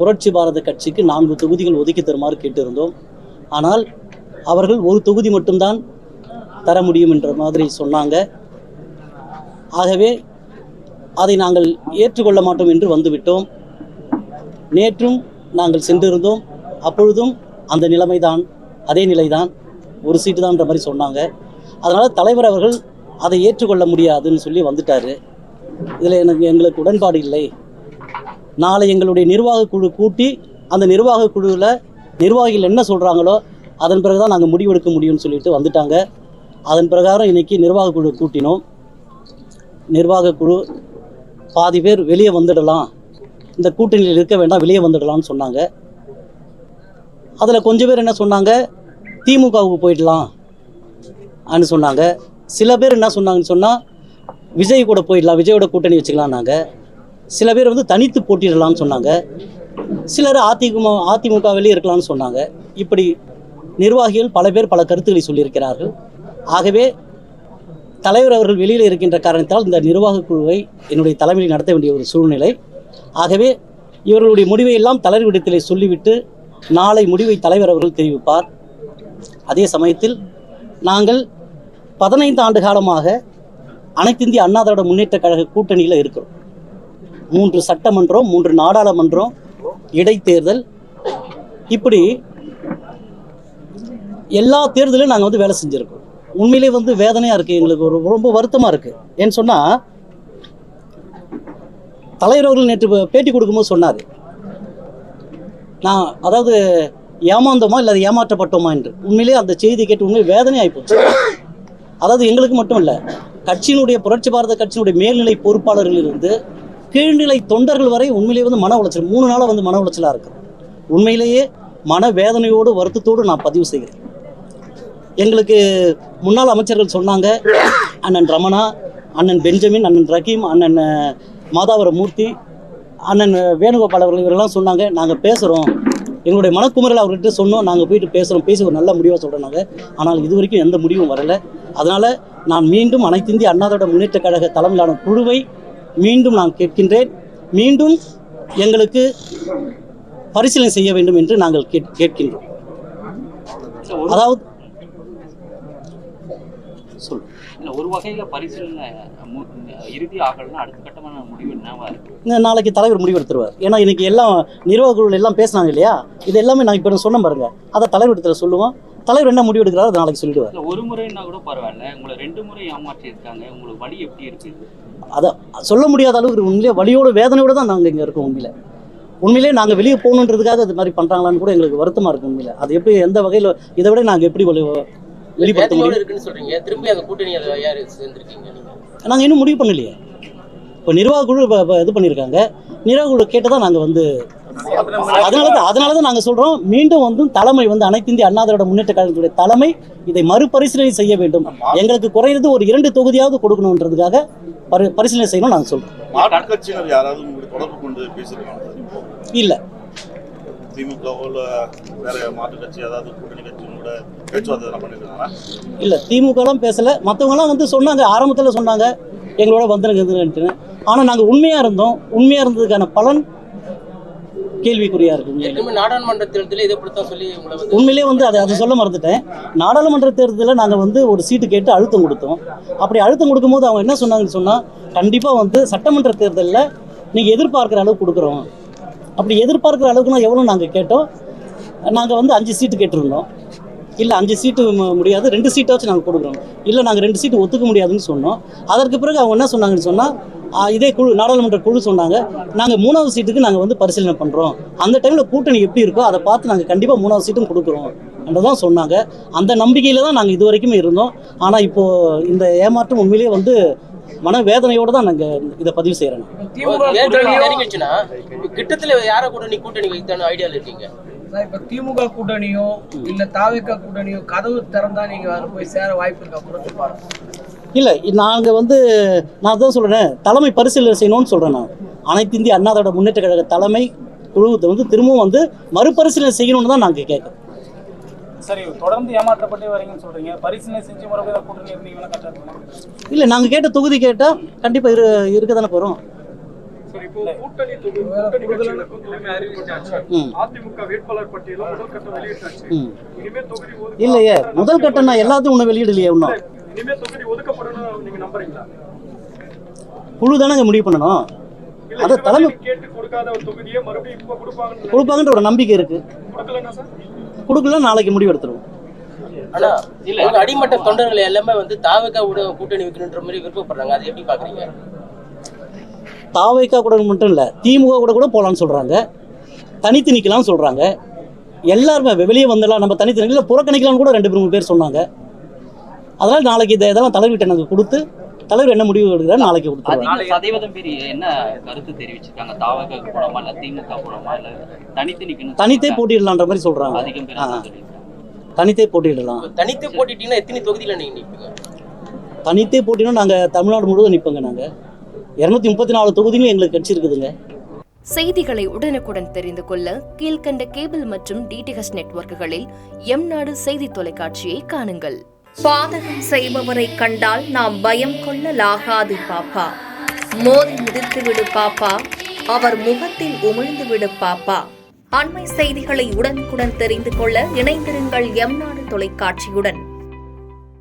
புரட்சி பாரத கட்சிக்கு 4 தொகுதிகள் ஒதுக்கி தருமாறு கேட்டிருந்தோம். ஆனால் அவர்கள் ஒரு தொகுதி மட்டும்தான் தர முடியும் என்ற மாதிரி சொன்னாங்க. ஆகவே அதை நாங்கள் ஏற்றுக்கொள்ள மாட்டோம் என்று வந்துவிட்டோம். நேற்றும் நாங்கள் சென்றிருந்தோம். அப்பொழுதும் அந்த நிலைமைதான், அதே நிலைதான், ஒரு சீட்டு தான்ன்ற மாதிரி சொன்னாங்க. அதனால் தலைவர் அவர்கள் அதை ஏற்றுக்கொள்ள முடியாதுன்னு சொல்லி வந்துட்டார். இதில் எங்களுக்கு உடன்பாடு இல்லை. நாளை எங்களுடைய நிர்வாக குழு கூட்டி அந்த நிர்வாக குழுவில் நிர்வாகிகள் என்ன சொல்கிறாங்களோ அதன் பிறகு தான் நாங்கள் முடிவெடுக்க முடியும்னு சொல்லிட்டு வந்துட்டாங்க. அதன் பிரகாரம் இன்றைக்கி நிர்வாக குழு கூட்டினோம். நிர்வாக குழு பாதி பேர் வெளியே வந்துடலாம், இந்த கூட்டணியில் இருக்க வேண்டாம், வெளியே வந்துடலாம்னு சொன்னாங்க. அதில் கொஞ்சம் பேர் என்ன சொன்னாங்க, திமுகவுக்கு போயிடலாம் அப்படின்னு சொன்னாங்க. சில பேர் என்ன சொன்னாங்கன்னு சொன்னால் விஜய் கூட போயிடலாம், விஜயோட கூட்டணி வச்சுக்கலாம்னாங்க. சில பேர் வந்து தனித்து போட்டிடலாம்னு சொன்னாங்க. சிலர் அதிமுகவிலேயே இருக்கலாம்னு சொன்னாங்க. இப்படி நிர்வாகிகள் பல பேர் பல கருத்துக்களை சொல்லியிருக்கிறார்கள். ஆகவே தலைவர் அவர்கள் வெளியில் இருக்கின்ற காரணத்தால் இந்த நிர்வாக குழுவை என்னுடைய தலைமையில் நடத்த வேண்டிய ஒரு சூழ்நிலை. ஆகவே இவர்களுடைய முடிவை எல்லாம் தலைவரிடத்திலே சொல்லிவிட்டு நாளை முடிவை தலைவர் அவர்கள் தெரிவிப்பார். அதே சமயத்தில் நாங்கள் 15 ஆண்டு காலமாக அனைத்து இந்திய அண்ணா திராவிட முன்னேற்ற கழக கூட்டணியில் இருக்கிறோம். 3 சட்டமன்றம், 3 நாடாளுமன்றம், இடைத்தேர்தல், இப்படி எல்லா தேர்தலும் நாங்கள் வந்து வேலை செஞ்சுருக்கோம். உண்மையிலே வந்து வேதனையாக இருக்குது, எங்களுக்கு ரொம்ப வருத்தமாக இருக்குது. ஏன்னு சொன்னால் தலைவர் அவர்கள் நேற்று பேட்டி கொடுக்கும்போது சொன்னார், நான் அதாவது ஏமாந்தோமா இல்லை ஏமாற்றப்பட்டோமா என்று. உண்மையிலே அந்த செய்தி கேட்டு உண்மையை வேதனை ஆகிப்போச்சு. அதாவது எங்களுக்கு மட்டும் இல்லை, கட்சியினுடைய புரட்சி பாரத கட்சியினுடைய மேல்நிலை பொறுப்பாளர்கள் இருந்து கீழ்நிலை தொண்டர்கள் வரை உண்மையிலேயே வந்து மன உளைச்சல், 3 நாளாக வந்து மன உளைச்சலாக இருக்குது. உண்மையிலேயே மன வேதனையோடு வருத்தத்தோடு நான் பதிவு செய்கிறேன். எங்களுக்கு முன்னாள் அமைச்சர்கள் சொன்னாங்க, அண்ணன் ரமணா, அண்ணன் பெஞ்சமின், அண்ணன் ரஹீம், அண்ணன் மாதாவர மூர்த்தி, அண்ணன் வேணுகோபால் அவர்கள் இவரெல்லாம் சொன்னாங்க, நாங்கள் பேசுகிறோம், எங்களுடைய மனக்குமுறையில் அவர்கிட்ட சொன்னோம், நாங்கள் போயிட்டு பேசுகிறோம், பேசி ஒரு நல்ல முடிவாக சொல்கிறோம். ஆனால் இது வரைக்கும் எந்த முடிவும் வரலை. அதனால் நான் மீண்டும் அனைத்து இந்திய அண்ணா திராவிட முன்னேற்ற கழக தலைமையிலான குழுவை மீண்டும் நான் கேட்கின்றேன். மீண்டும் எங்களுக்கு பரிசீலனை செய்ய வேண்டும் என்று நாங்கள் கேட்கின்றோம். அதாவது ஒரு வகையில் பரிசீலனை இறுதி ஆகலன்னா அடுத்த கட்டமான முடிவு என்னவா இருக்கு? நாளைக்கு தலைவர் முடிவு எடுத்துருவார். ஏன்னா இன்னைக்கு எல்லாம் நிர்வாக குழுவில் எல்லாம் பேசினாங்க இல்லையா, இது எல்லாமே நான் இப்போ சொன்ன பாருங்க, அதை தலைவர் இடத்துல சொல்லுவோம். தலைவர் என்ன முடிவு எடுக்கிறாரோ அதை நாளைக்கு சொல்லிடுவார். ஒரு முறைன்னா கூட பரவாயில்ல, உங்களை 2 முறை ஏமாற்றி இருக்காங்க, உங்களுக்கு வலி எப்படி இருக்குது? அதை சொல்ல முடியாத அளவுக்கு உண்மையிலே வலியோட வேதனையோடு தான் நாங்கள் இங்கே இருக்கோம். உண்மையிலே நாங்கள் வெளியே போகணுன்றதுக்காக அது மாதிரி பண்ணுறாங்களான்னு கூட எங்களுக்கு வருத்தமாக இருக்குது. உண்மையில அது எப்படி, எந்த வகையில், இதை விட நாங்கள் எப்படி வெளிப்படுத்த முடியும்? நாங்கள் இன்னும் முடிவு பண்ணலையே. இப்போ நிர்வாக குழு இது பண்ணியிருக்காங்க, நிர்வாக குழு கேட்டதான் நாங்கள் வந்து அதனால தான் நாங்கள் சொல்கிறோம், மீண்டும் வந்து தலைமை வந்து அனைத்து இந்திய அண்ணா திராவிட முன்னேற்ற கழகத்துடைய தலைமை இதை மறுபரிசீலனை செய்ய வேண்டும். எங்களுக்கு குறைந்தது ஒரு 2 தொகுதியாவது கொடுக்கணுன்றதுக்காக பரிசீலனை செய்யணும் நாங்கள் சொல்கிறோம். இல்லை, இல்லை, திமுகலாம் பேசலை. மற்றவங்கலாம் வந்து சொன்னாங்க, ஆரம்பத்தில் சொன்னாங்க எங்களோட வந்துருங்க. ஆனால் நாங்கள் உண்மையாக இருந்தோம். உண்மையாக இருந்ததுக்கான பலன் கேள்விக்குறியா இருக்கு. நாடாளுமன்ற தேர்தலில் இதை பற்றி சொல்லி உண்மையிலே வந்து அதை சொல்ல மறந்துட்டேன். நாடாளுமன்ற தேர்தலில் நாங்கள் வந்து ஒரு சீட்டு கேட்டு அழுத்தம் கொடுத்தோம். அப்படி அழுத்தம் கொடுக்கும்போது அவங்க என்ன சொன்னாங்கன்னு சொன்னால், கண்டிப்பாக வந்து சட்டமன்ற தேர்தலில் நீங்கள் எதிர்பார்க்குற அளவுக்கு கொடுக்குறோம். அப்படி எதிர்பார்க்குற அளவுக்கு நான் எவ்வளோ நாங்கள் கேட்டோம். நாங்கள் வந்து 5 சீட்டு கேட்டிருந்தோம். இல்லை 5 சீட்டு முடியாது, 2 சீட்டாச்சும் நாங்கள் கொடுக்குறோம். இல்லை நாங்கள் 2 சீட்டு ஒத்துக்க முடியாதுன்னு சொன்னோம். அதற்கு பிறகு அவங்க என்ன சொன்னாங்கன்னு சொன்னால், இதே குழு, நாடாளுமன்ற குழு சொன்னாங்க, நாங்கள் 3வது சீட்டுக்கு நாங்கள் வந்து பரிசீலனை பண்ணுறோம், அந்த டைமில் கூட்டணி எப்படி இருக்கோ அதை பார்த்து நாங்கள் கண்டிப்பாக 3வது சீட்டும் கொடுக்குறோம் என்றதான் சொன்னாங்க. அந்த நம்பிக்கையில் தான் நாங்கள் இது வரைக்கும் இருந்தோம். ஆனால் இப்போது இந்த ஏமாற்றம் உண்மையிலேயே வந்து மனவேதனையோடு தான் நாங்கள் இதை பதிவு செய்கிறோம். கிட்டத்தில் யாரை கூட்டணி வைத்தான ஐடியாவில் இருக்கீங்க? இப்போ திமுக கூட்டணியோ இல்லை தாவேகா கூட்டணியோ கதவு திறந்தா நீங்கள் அதில் போய் சேர வாய்ப்பு இருக்கா? இல்லை, நாங்கள் வந்து நான் தான் சொல்கிறேன், தலைமை பரிசீலனை செய்யணும்னு சொல்கிறேன். நான் அனைத்து இந்திய அண்ணா திராவிட முன்னேற்ற கழக தலைமை குழுவத்தை வந்து திரும்பவும் வந்து மறுபரிசீலனை செய்யணும்னு தான் நாங்கள் கேட்குறோம். சரி, தொடர்ந்து ஏமாற்றப்பட்டே வரீங்கன்னு சொல்கிறீங்க, பரிசீலனை செஞ்சு மறுபடியும் கூட்டணி இருந்தீங்கன்னா கரெக்டாக? இல்லை, நாங்கள் கேட்ட தொகுதி கேட்டால் கண்டிப்பாக இருக்க தானே போகிறோம். சார், இப்போ கூட்டணி கட்சிகளுக்கும் எல்லாமே அறிவிச்சாச்சு. அதிமுக வேட்பாளர் பட்டியலும் முதல் கட்டம் வெளியிட்டாச்சு. இனிமே தொகுதி இல்லையே, முதல் கட்டம் நான் எல்லாத்தையும் ஒன்றும் வெளியிடலையே. இன்னும் இனிமே தொகுதி ஒதுக்கப்படணும் நீங்க நம்புறீங்களா? குழு தானே முடிவு பண்ணணும். இல்ல, அதை தலைமை கேட்டு கொடுக்காத ஒரு தொகுதியை மறுபடியும் இப்ப கொடுப்பாங்கன்ற ஒரு நம்பிக்கை இருக்கு. கொடுக்கலன்னா சார், கொடுக்கல நாளைக்கு முடிவு எடுத்துருவோம். ஆனா உங்க அடிமட்ட தொண்டர்கள் எல்லாமே வந்து தாவேகாவோட கூட்டணி வைக்கணுன்ற மாதிரி விருப்பப்படுறாங்க. அது எப்படி பாக்குறீங்க? தாவேகா கூட மட்டும் இல்லை, திமுக கூட போகலான்னு சொல்கிறாங்க, தனித்து நிற்கலாம்னு சொல்கிறாங்க. எல்லாருமே வெளியே வந்துடலாம், நம்ம தனித்து நிற்கல, புறக்கணிக்கலாம்னு கூட 2-3 பேர் சொன்னாங்க. அதனால் நாளைக்கு இதெல்லாம் தலைவர்கிட்ட எனக்கு கொடுத்து தலைவர் என்ன முடிவு எடுக்கிறாரு நாளைக்கு கொடுத்துருவாங்க. அதிக சதவீதம் பேர் என்ன கருத்து தெரிவிச்சிருக்காங்க? தாவக போடாமா இல்ல திமுக போடாமா இல்ல தனித்து நிக்கணும்? தனித்தே போட்டியிடலான்ற மாதிரி சொல்கிறாங்க. அதிகம் பேர் அதான் சொல்லியிருக்காங்க. தனித்தே போட்டியிடலாம். தனித்து போட்டிட்டீங்கன்னா எத்தனை தொகுதியில நீங்க நிற்பீங்க? தனித்தே போட்டினா நாங்கள் தமிழ்நாடு முழுவதும் நிற்போங்க. நாங்கள் 234 தொகுதிகளும் எங்களுக்கு கட்சி இருக்குதுங்க. செய்திகளை உடனுக்குடன் தெரிந்து கொள்ள கீழ்கண்ட கேபிள் மற்றும் டிடிஹெச் நெட்வொர்க்குகளில் எம்நாடு செய்தி தொலைக்காட்சியை காணுங்கள். பாதகம் செய்பவரை கண்டால் நாம் பயம் கொள்ளலாகாது பாப்பா. மோதி மிதித்து விடு பாப்பா, அவர் முகத்தில் உமிழ்ந்து விடு பாப்பா. அண்மை செய்திகளை உடனுக்குடன் தெரிந்து கொள்ள இணைந்திருங்கள் எம்நாடு தொலைக்காட்சியுடன்.